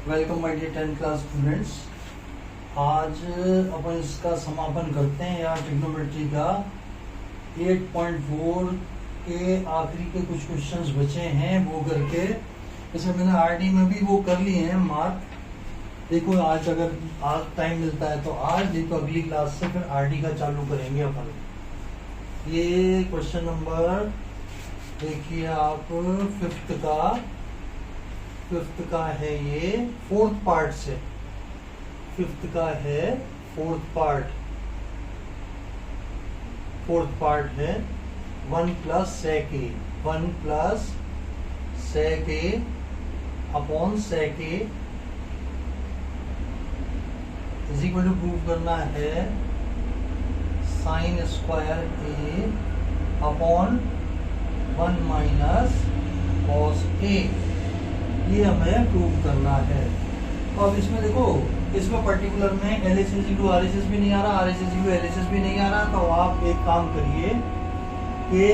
Welcome my dear 10th class students. आज अपन इसका समापन करते हैं या ट्रिग्नोमेट्री का 8.4 के आखिरी के कुछ क्वेश्चंस बचे हैं वो करके। जैसे मैंने आरडी में भी वो कर लिए हैं मार्क। देखो आज अगर आज टाइम मिलता है तो आज, नहीं तो अगली क्लास से फिर आरडी का चालू करेंगे अपन। ये क्वेश्चन नंबर देखिए आप फिफ्थ का है, ये फोर्थ पार्ट से फिफ्थ का है। फोर्थ पार्ट है 1 plus sec a upon sec a is equal to prove करना है sine square a upon 1 minus cos a। ये हमें प्रूव करना है। तो अब इसमें देखो, इसमें पर्टिकुलर में LHS इंटू RHS भी नहीं आ रहा, RHS इंटू LHS भी नहीं आ रहा। तो आप एक काम करिए कि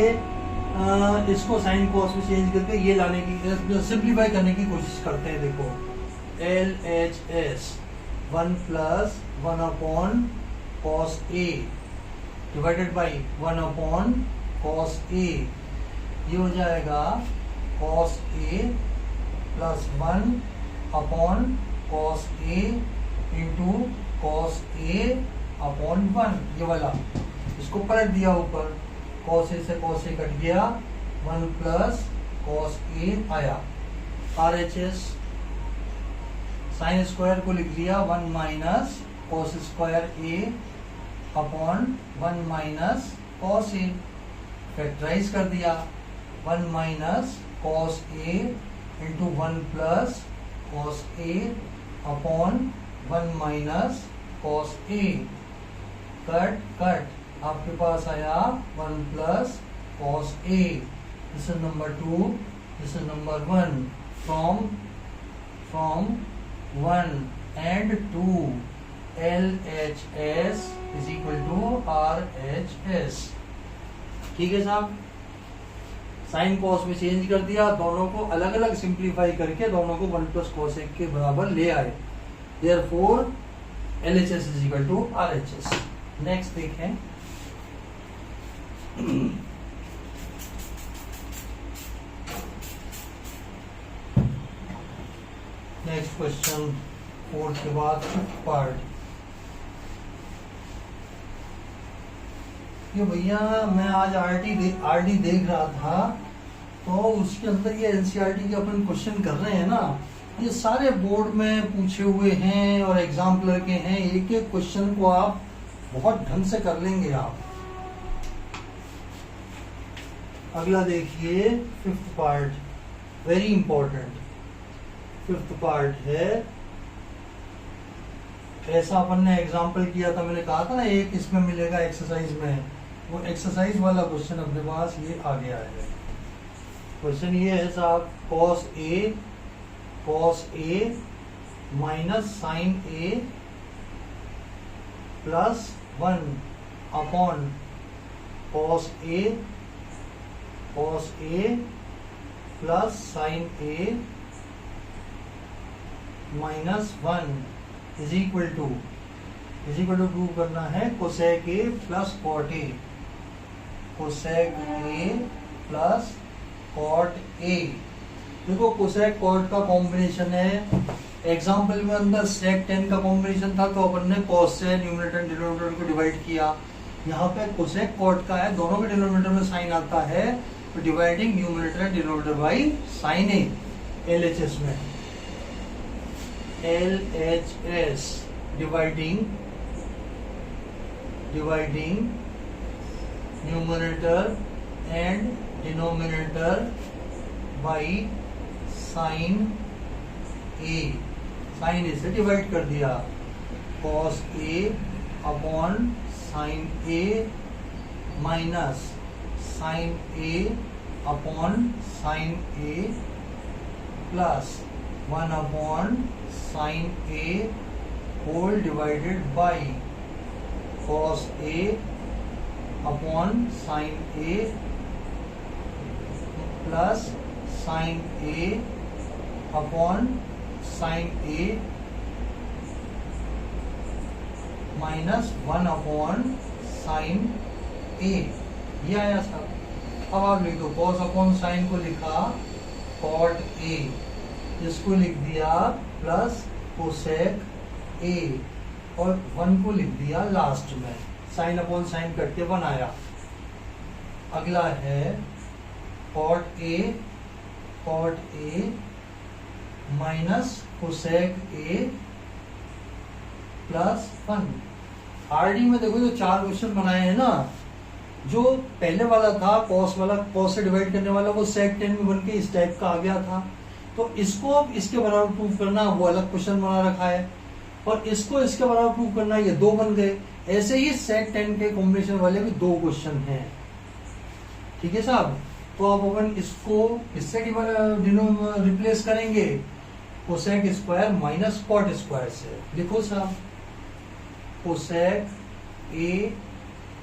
इसको साइन कॉस में चेंज करके ये लाने की, सिंप्लीफाई करने की कोशिश करते हैं। देखो LHS 1 plus 1 upon cos A divided by 1 upon cos A। ये हो जाएगा cos A plus 1 upon cos A into cos A upon 1। ये वाला इसको पलट दिया ऊपर, कॉस A से कॉस A कट गया, 1 प्लस कॉस A आया। RHS साइन स्क्वायर को लिख लिया 1 minus cos square A upon 1 minus cos A। Factorise कर दिया 1 minus cos A into 1 plus cos A upon 1 minus cos A। Cut cut आपके पास आया 1 plus cos A। This is number 2, this is number 1। From 1 and 2 LHS is equal to RHS। ठीक है साहब, sign cos में change कर दिया, दोनों को अलग अलग सिंप्लीफाई करके दोनों को 1 प्लस कॉस A के बराबर ले आए। Therefore LHS is equal to RHS। Next देखें, नेक्स्ट क्वेश्चन 4 के बाद 5th पार्ट। ये भैया मैं आज आरडी देख रहा था, तो उसके अंदर ये एनसीईआरटी के अपन क्वेश्चन कर रहे हैं ना, ये सारे बोर्ड में पूछे हुए हैं और एग्जाम्पलर के हैं। एक एक क्वेश्चन को आप बहुत ढंग से कर लेंगे आप। अगला देखिए 5th part, very important 5th part है। ऐसा अपन ने एग्जाम्पल किया था, मैंने कहा था ना एक इसमें मिलेगा एक्सरसाइज में, वो एक्सरसाइज वाला क्वेश्चन अपने पास ये आ गया है। क्वेश्चन ये है साहब, cos A minus sine A plus 1 upon cos A plus sine A minus 1 is equal to prove करना है cosec A plus cot A। Cosec A plus cot A। देखो कोसेक कॉट का कॉम्बिनेशन है। Example में अंदर सेक 10 का combination था, तो अपन ने कॉस से न्यूमरेटर एंड डिनोमिनेटर को डिवाइड किया। यहाँ पे कोसेक कॉट का है, दोनों के डिनोमिनेटर में साइन आता है, तो dividing numerator and denominator by sine A। LHS में LHS dividing numerator and denominator by sine A। Sine A से डिवाइड कर दिया, cos A upon sine A minus sine A upon sine A plus 1 upon sine A whole divided by cos A upon sine A plus sine A upon sine A minus 1 upon sine A, ये आया साहब। अब आप लिख दो cos upon sine को लिखा cot A, इसको लिख दिया प्लस कोसेक ए, और 1 को लिख दिया लास्ट में, साइन अपॉन साइन करके 1 आया। अगला है cot A minus cosec A plus 1। RD में देखो जो 4 क्वेश्चन बनाए हैं ना, जो पहले वाला था कॉस वाला, कॉस से डिवाइड करने वाला, वो सेक 10 में बनके इस टाइप का आ गया था। तो इसको अब इसके बराबर प्रूव करना, वो अलग क्वेश्चन बना रखा है, और इसको इसके बराबर प्रूव करना, ये 2 बन गए। ऐसे ही सेक 10 के कॉम्बिनेशन वाले भी 2 क्वेश्चन हैं। ठीक है साहब, तो अब अपन इसको इससे रिप्लेस करेंगे cosec square minus cot square से। लिखो साहब cosec A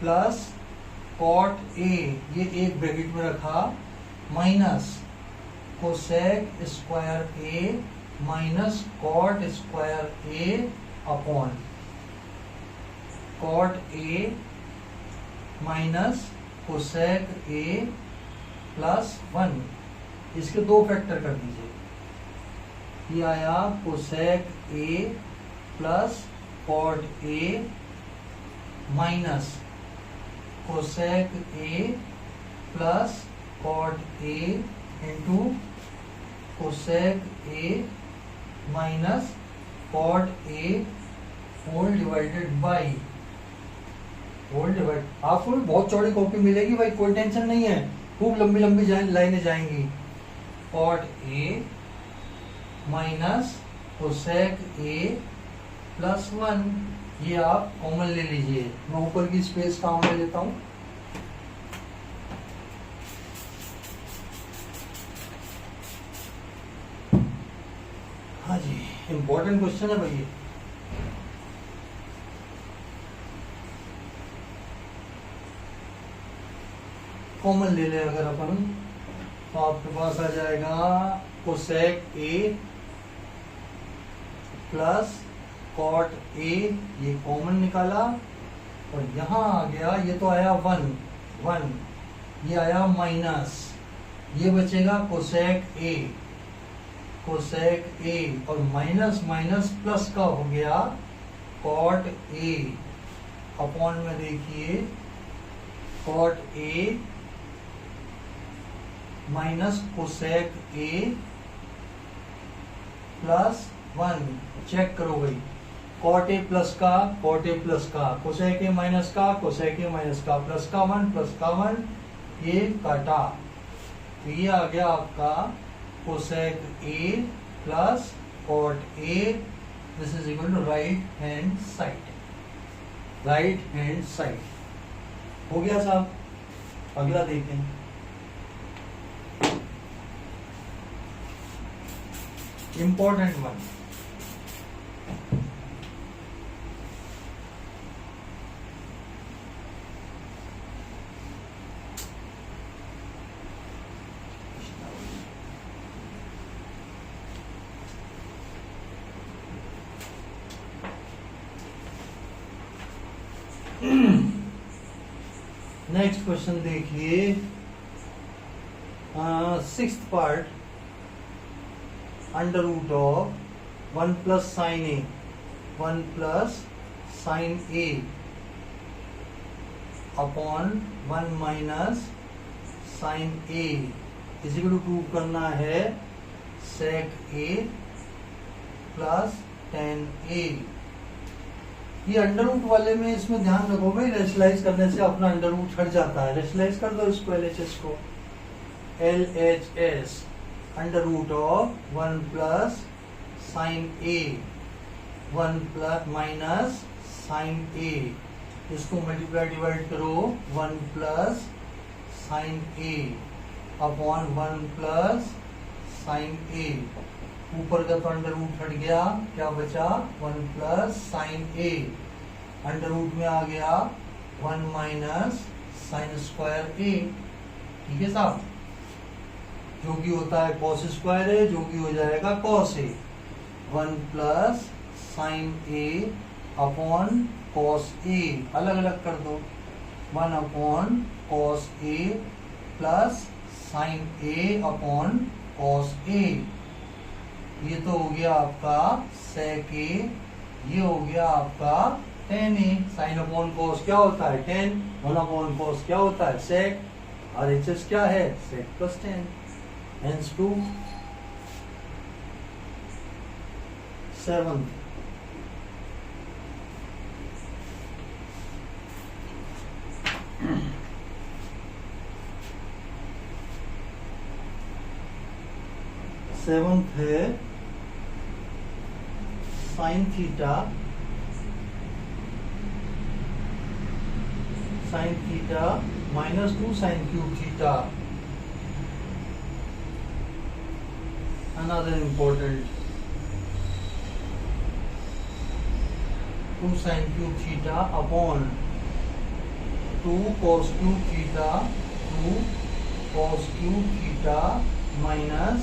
plus cot A, ये एक ब्रैकेट में रखा, minus cosec square A minus cot square A upon cot A minus cosec A plus 1। इसके 2 फैक्टर कर दीजिए। ये आया cosec A plus cot A minus cosec A plus cot A into cosec A minus cot A whole divided by whole divide. आपको भी बहुत चौड़ी copy मिलेगी भाई, कोई टेंशन नहीं है, खूब लंबी लंबी लाइनें जाएंगी। Cot A minus cosec A plus 1, ये आप कॉमन ले लीजिए। मैं ऊपर की स्पेस काम ले लेता हूं। हाँ जी, इंपॉर्टेंट क्वेश्चन है भाई। कॉमन ले ले अगर अपन, तो आपके पास आ जाएगा cosec A plus cot A, ये कॉमन निकाला, और यहां आ गया, ये तो आया 1, ये आया माइनस, ये बचेगा कोसेक ए और माइनस माइनस प्लस का हो गया कॉट ए अपॉन में देखिए cot A minus cosec A plus 1। Check करो भाई, कॉट ए प्लस का कोसेक ए माइनस का प्लस का 1 ये काटा, तो ये आ गया आपका cosec A plus cot A, this is equal to right hand side. हो गया साहब। अगला देखें, इंपॉर्टेंट वन। नेक्स्ट क्वेश्चन देखिए, 6th part, under root of 1 plus sine A upon 1 minus sine A इसी को प्रूव करना है सेक ए प्लस टेन ए। ये अंडर रूट वाले में इसमें ध्यान रखो भाई, रेशनलाइज करने से अपना अंडर रूट हट जाता है। रेशनलाइज कर दो इसको, LHS को, LHS under root of 1 plus sine A 1 plus minus sine A, इसको मल्टीप्लाई डिवाइड करो 1 plus sine A upon 1 plus sine A. ऊपर का तो अंडर रूट हट गया, क्या बचा 1 प्लस साइन ए, अंडर रूट में आ गया 1 माइनस साइन स्क्वायर ए। ठीक है साहब, जो कि होता है कॉस स्क्वायर ए, जो कि हो जाएगा cos A. 1 plus sine A upon cos ए, अलग अलग कर दो, 1 upon cos A plus sine A upon cos A. ये तो हो गया आपका सेक ए, ये हो गया आपका टेन ए। साइन अपॉन कॉस क्या होता है 10, 1 अपॉन कॉस क्या होता है सेक, और एच एस क्या है सेक प्लस 10, हेंस प्रूव। 7th है sine theta minus 2 sine cube theta. Another important, 2 sine cube theta upon 2 cos cube theta, 2 cos cube theta minus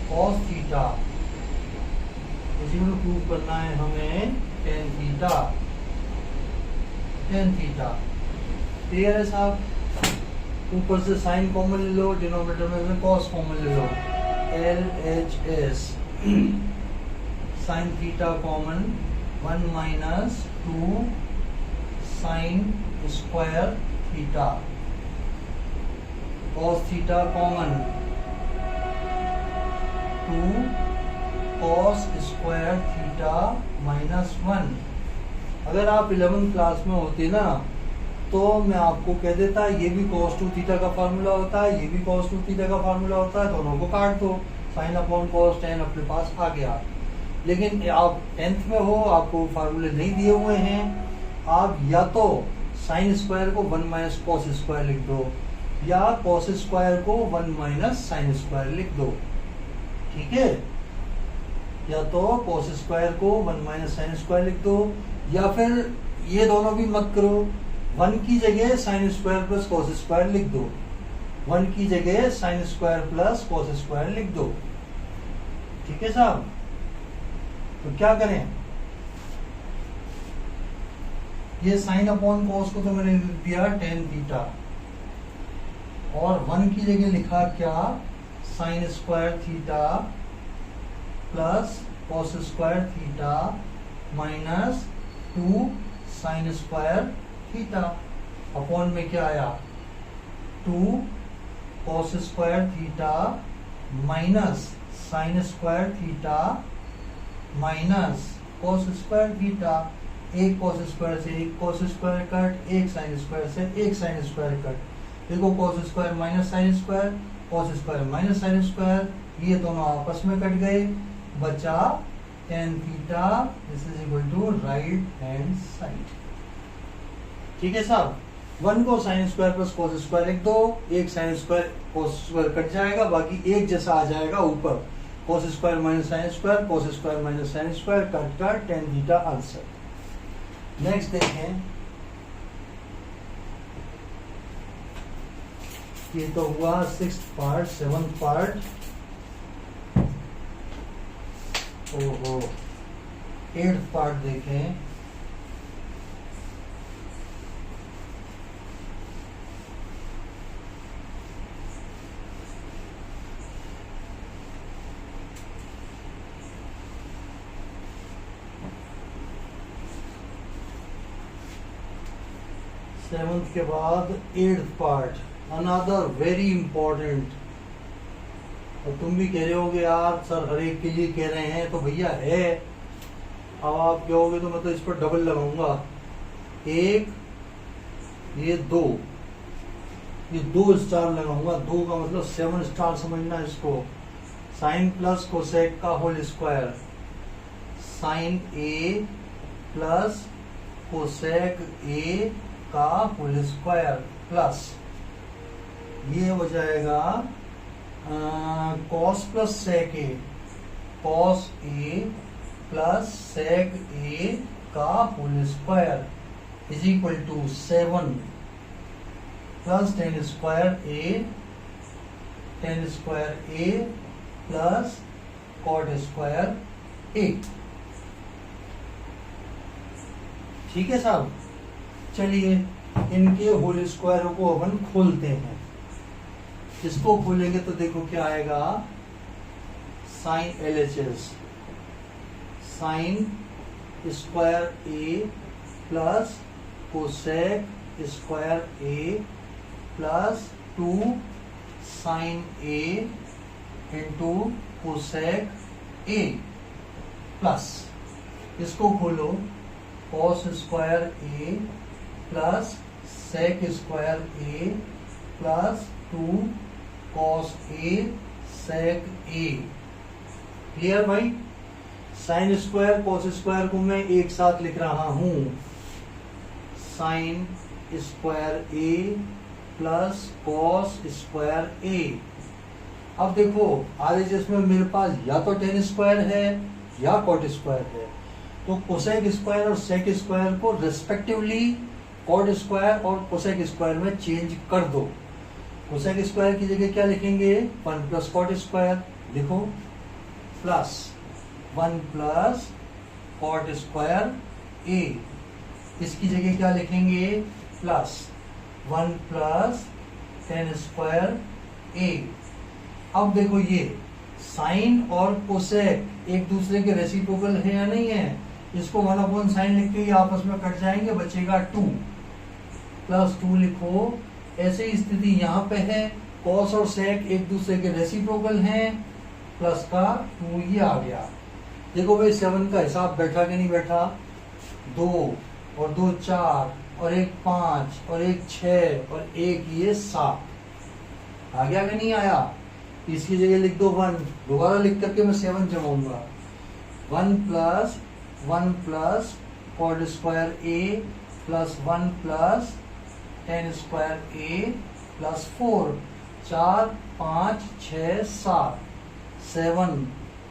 cos theta, इसी में प्रूव करना है हमें tan थीटा। क्लियर है साहब? ऊपर से साइन कॉमन ले लो, डिनोमिनेटर में से कॉस कॉमन ले लो, LHS sine theta common, 1 minus 2 sine square theta, cos theta common, 2 cos square theta minus 1। अगर आप 11th क्लास में होते ना तो मैं आपको कह देता ये भी cos 2 थीटा का फार्मूला होता है, ये भी cos 2 थीटा का फार्मूला होता है, दोनों को काट दो, साइन अपॉन कॉस 10 अपने पास आ गया। लेकिन आप 10th में हो, आपको फार्मूले नहीं दिए हुए हैं, आप या तो साइन स्क्वायर को 1 माइनस कॉस स्क्वायर लिख दो, या कॉस स्क्वायर को 1 माइनस साइन स्क्वायर लिख दो, ठीक है? या तो कॉस स्क्वायर को 1 माइनस साइन स्क्वायर लिख दो, या फिर ये दोनों भी मत करो, 1 की जगह sign square plus cos square लिख दो, 1 की जगह sign square plus cos square लिख दो, ठीक है साहब? तो क्या करें, ये साइन अपॉन कॉस को तो मैंने लिख दिया tan थीटा, और 1 की जगह लिखा क्या sine square theta plus cos square theta minus 2 sine square theta, upon में क्या आया 2 cos square theta minus sine square theta minus cos square theta. एक कॉस स्क्वायर से एक कॉस स्क्वायर कट, एक साइन स्क्वायर से एक साइन स्क्वायर कट। देखो cos square minus sine square, cos square minus sine square, ये दोनों आपस में कट गए, बचा tan theta, this is equal to right hand side, ठीक है साहब? 1 को sine square plus cos square लिख दो, एक sine square cos square cut जाएगा, बाकी एक जैसा आ जाएगा ऊपर, cos square minus sine square, cos square minus sine square, cut कर tan थीटा आंसर। नेक्स्ट देखें, ये तो हुआ 6th पार्ट। 7th पार्ट, ओहो 8th पार्ट देखें। सेवंथ के बाद 8th part, another very important. और तुम भी कह रहे होगे यार सर हर एक के लिए कह रहे हैं, तो भैया है, अब आप कहोगे तो मैं तो इस पर डबल लगाऊंगा, एक ये दो स्टार लगाऊंगा, 2 का मतलब 7 स्टार समझना इसको। साइन प्लस कोसेक का whole square, sine A plus cosec A का होल स्क्वायर प्लस ये हो जाएगा cos plus sec A, cos A plus sec A का whole square is equal to 7 plus tan square A plus cot square A. ठीक है साहब, चलिए इनके होल स्क्वायर को अपन खोलते हैं। इसको खोलेंगे तो देखो क्या आएगा, sine LHS, sine square A plus cosec square A plus 2 sine A into cosec A plus, इसको खोलो, cos square A plus sec square A plus 2 cos A sec A. Clear भाई? साइन स्क्वायर कॉस स्क्वायर को मैं एक साथ लिख रहा हूं, sine square A plus cos square A. अब देखो RHS में मेरे पास या तो टेन स्क्वायर है या कॉट स्क्वायर है, तो कोसेक स्क्वायर और सेक स्क्वायर को रेस्पेक्टिवली कॉट स्क्वायर और कोसेक स्क्वायर में चेंज कर दो। कोसेक स्क्वायर की जगह क्या लिखेंगे, 1 प्लस कॉट स्क्वायर लिखो, प्लस 1 प्लस कॉट स्क्वायर ए। इसकी जगह क्या लिखेंगे, plus 1 plus tan square A. अब देखो ये साइन और कोसेक एक दूसरे के रेसिप्रोकल है या नहीं है, इसको 1/sin लिख के आपस में कट जाएंगे, बचेगा 2 प्लस 2 लिखो। ऐसे ही स्थिति यहाँ पे है, कॉस और सेक एक दूसरे के रेसिप्रोकल हैं, प्लस का 2 ये आ गया। देखो भाई 7 का हिसाब बैठा कि नहीं बैठा, 2 और 2 4 और 1 5 और 1 6 और 1 ये 7 आ गया कि नहीं आया। इसकी जगह लिख दो 1, दोबारा लिख करके मैं 7 जमाऊंगा, 1 plus cot square A plus 1 plus tan square A plus 4, 4 5 6 7, 7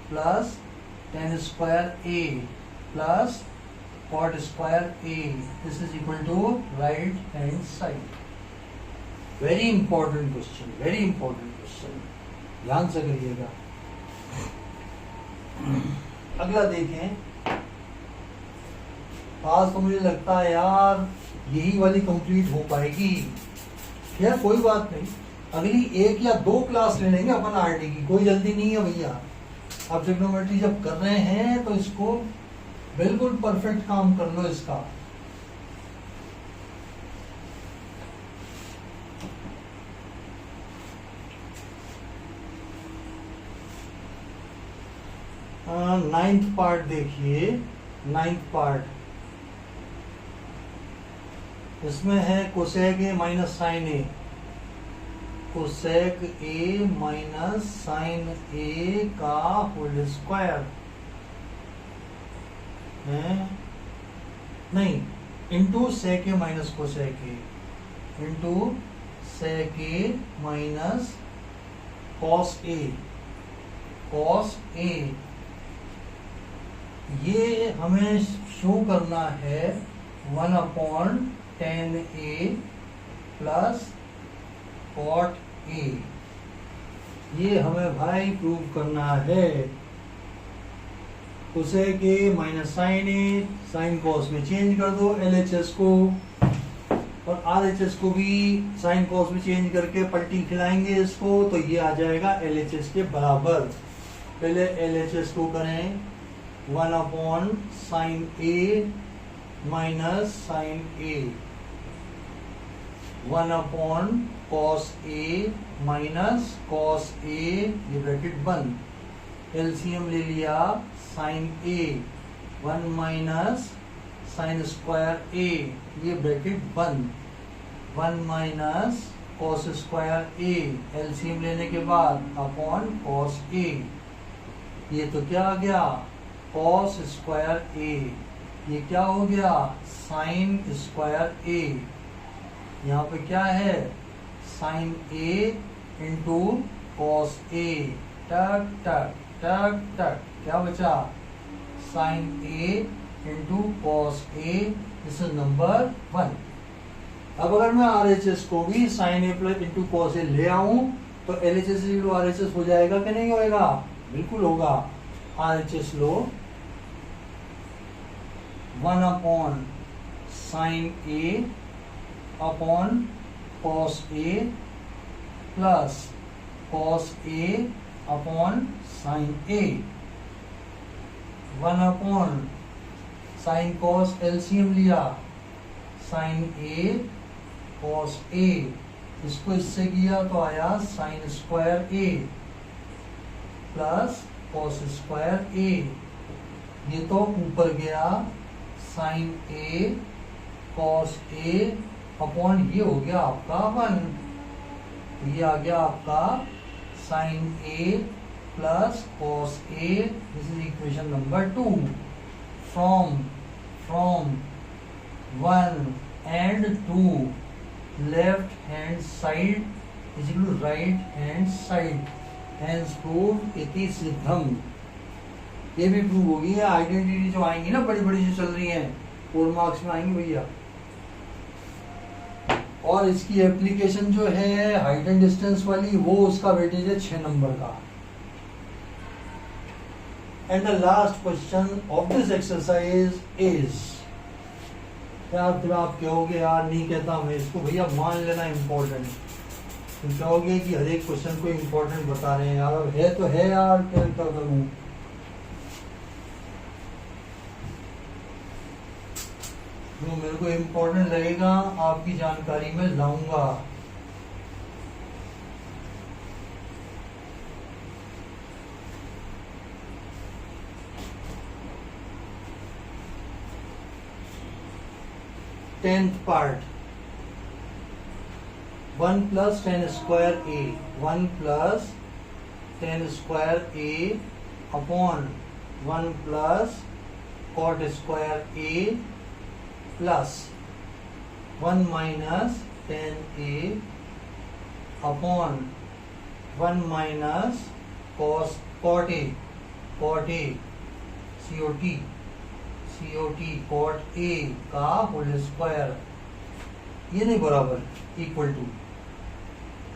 plus tan square A plus cot square A, this is equal to right hand side. Very important question, very important question, ध्यान से करिएगा। अगला देखें, आज तो मुझे लगता है यार यही वाली कंप्लीट हो पाएगी। खैर कोई बात नहीं, अगली 1 या 2 क्लास ले लेंगे अपन आरडी की, कोई जल्दी नहीं है भैया। अब ट्रिग्नोमेट्री जब कर रहे हैं तो इसको बिल्कुल परफेक्ट काम कर लो इसका। नाइन्थ पार्ट देखिए, नाइन्थ पार्ट, इसमें है cosec A minus sine A, cosec A minus sine A का होल स्क्वायर है, नहीं, into sec A minus cosec A, into sec A minus cos A, cos A. ये हमें शो करना है 1/tan A plus cot A, ये हमें भाई प्रूव करना है। Cosec A minus sine A, sine cos में चेंज कर दो LHS को, और RHS को भी साइन कॉस में चेंज करके पलटी खिलाएंगे इसको, तो ये आ जाएगा LHS के बराबर। पहले LHS को करें, 1/sin A minus sine A, 1/cos A minus cos A, ये ब्रैकेट बंद, एलसीएम ले लिया, sine A 1 minus sine square A, ये ब्रैकेट बंद, 1 minus cos square A, LCM लेने के बाद अपॉन cos A, ये तो क्या आ गया, cos स्क्वायर A, ये क्या हो गया, साइन स्क्वायर A, यहाँ पे क्या है, sine A into cos A, टक टक टक टक, क्या बचा, sine A into cos A, this is number 1। अब अगर मैं RHS को भी sine A plus into cos A ले आऊं तो LHS इंटू RHS हो जाएगा कि नहीं होएगा, बिल्कुल होगा। RHS लो, 1 upon sine A upon cos A plus cos A upon sine A, 1 upon sine cos LCM लिया, साइन ए कॉस ए, इसको इससे किया तो आया sine square A plus cos square A, ये तो ऊपर गया sine A cos A upon ये हो गया आपका 1, ये आ गया आपका sine A plus cos A, this is equation number 2। From 1 and 2 left hand side is equal to right hand side, hence prove इति सिद्धम। ये भी प्रूव होगी। आइडेंटिटी जो आएंगी ना बड़ी बड़ी जो चल रही हैं 4 मार्क्स में आएंगी भैया। और इसकी एप्लीकेशन जो है हाइट एंड डिस्टेंस वाली, वो उसका वेटेज है 6 नंबर का। And the last question of this exercise is, यार फिर आप कहोगे यार नहीं कहता मैं इसको, भैया मान लेना इम्पोर्टेंट। तुम कहोगे कि हर एक क्वेश्चन को इम्पोर्टेंट बता रहे हैं यार, अब है तो है यार, क्या करूं। जो मेरे को इम्पोर्टेंट लगेगा आपकी जानकारी में लाऊंगा। Tenth part, 1 plus tan square A, 1 plus tan square A upon 1 plus cot square A plus 1 minus tan A upon 1 minus cot A cot A का होल स्क्वायर, ये नहीं बराबर, इक्वल टू,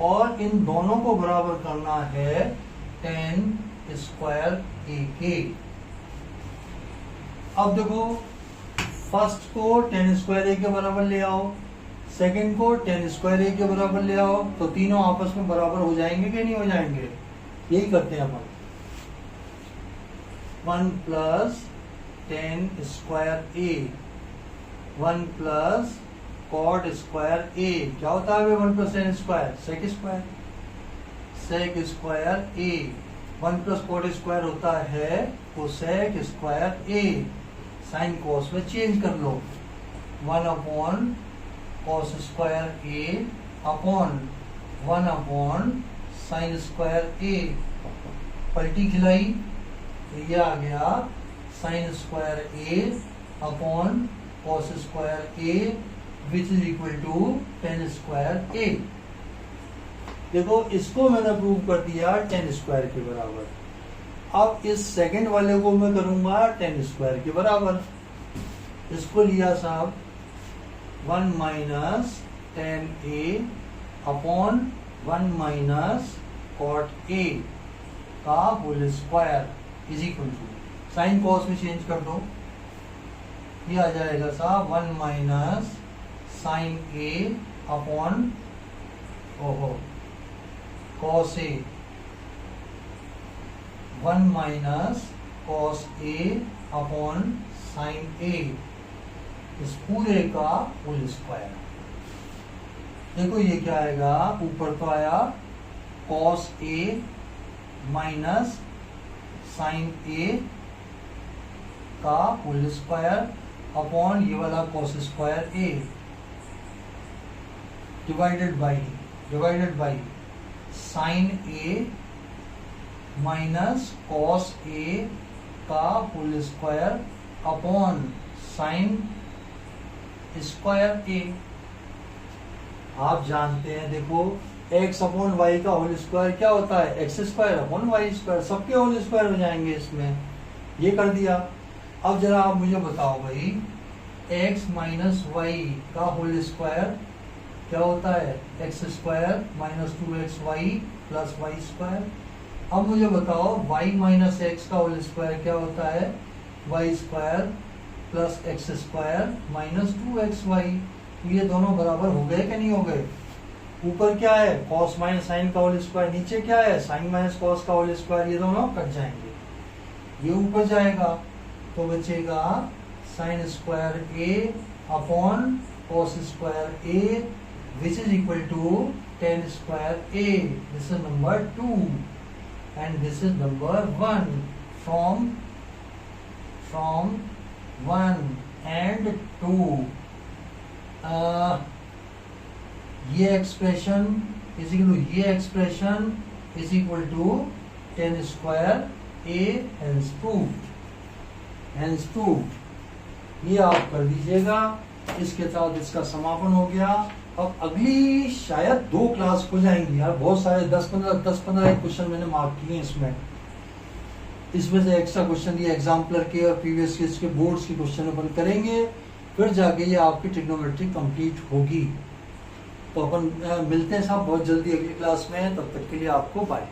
और इन दोनों को बराबर करना है टेन स्क्वायर ए के। अब देखो, फर्स्ट को टेन स्क्वायर ए के बराबर ले आओ, सेकंड को टेन स्क्वायर ए के बराबर ले आओ, तो तीनों आपस में बराबर हो जाएंगे कि नहीं हो जाएंगे। यही करते हैं अपन। 1 plus tan square A, 1 plus cot square A, क्या होता है 1 plus tan square, sec square A, 1 plus cot square होता है cosec square A, sine cos में चेंज कर लो, 1 upon cos square A upon 1 upon sine square A, पलटी खिलाई तो ये आ गया sine square A upon cos square A which is equal to tan square ए। देखो इसको मैंने प्रूव कर दिया टेन स्क्वायर के बराबर। अब इस सेकंड वाले को मैं करूंगा टेन स्क्वायर के बराबर। इसको लिया साहब 1 minus tan A upon 1 minus cot A का whole square is equal to, sine cos में चेंज कर दो, ये आ जाएगा साहब 1 minus sine A upon cos A, 1 minus cos A upon sine A, इस पूरे का होल स्क्वायर। देखो ये क्या आएगा, ऊपर तो आया cos A minus sine A का होल स्क्वायर अपॉन ये वाला cos square A divided by sine A minus cos A का whole square upon sine square A. आप जानते हैं देखो एक्स अपॉन वाई का होल स्क्वायर क्या होता है, X square upon Y square, सबके होल स्क्वायर हो जाएंगे इसमें। ये कर दिया। अब जरा आप मुझे बताओ भाई, एक्स माइनस वाई का होल स्क्वायर क्या होता है, X square minus 2x Y plus Y square. अब मुझे बताओ y माइनस एक्स का होल स्क्वायर क्या होता है, Y square plus X square minus 2xy। तो ये दोनों बराबर हो गए कि नहीं हो गए? ऊपर क्या है? कॉस माइनस साइन का होल स्क्वायर, नीचे क्या है? साइन माइनस कॉस का होल स्क्वायर। ये दोनों कट जाएंगे, ये ऊपर जाएगा तो बचेगा sine square A upon cos square A which is equal to tan square A. This is number 2 and this is number 1 from 1 and 2। ये एक्सप्रेशन इज इक्वल टू ये expression is equal to 10 square A hence proved. ये आप कर दीजिएगा। इसके साथ इसका समापन हो गया। अब अगली शायद 2 क्लास हो जाएंगी यार, बहुत सारे 10-15 क्वेश्चन मैंने मार्क किए हैं इसमें से एक्स्ट्रा क्वेश्चन ये एग्जाम्पलर के और प्रीवियस ईयर के बोर्ड्स के क्वेश्चन अपन करेंगे, फिर जाके ये आपकी ट्रिग्नोमेट्री कंप्लीट होगी। तो अपन मिलते हैं साहब बहुत जल्दी अगली क्लास में, तब तक के लिए आपको बाय।